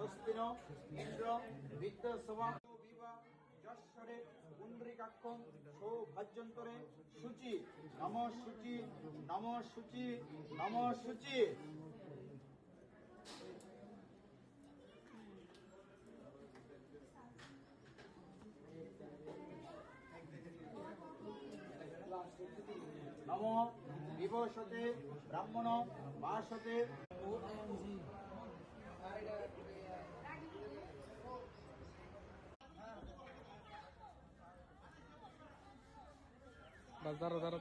স্বস্তিন ইন্দ্র বিদ্যসভা বিবা যশ্বরে পুণ্ডরিকাক্ষং সৌভাজ্যন্তরে শুচি নম শুচি নম শুচি নম শুচি। নম বিভূষতে ব্রাহ্মণ বাসতে দাঁড়া দাঁড়া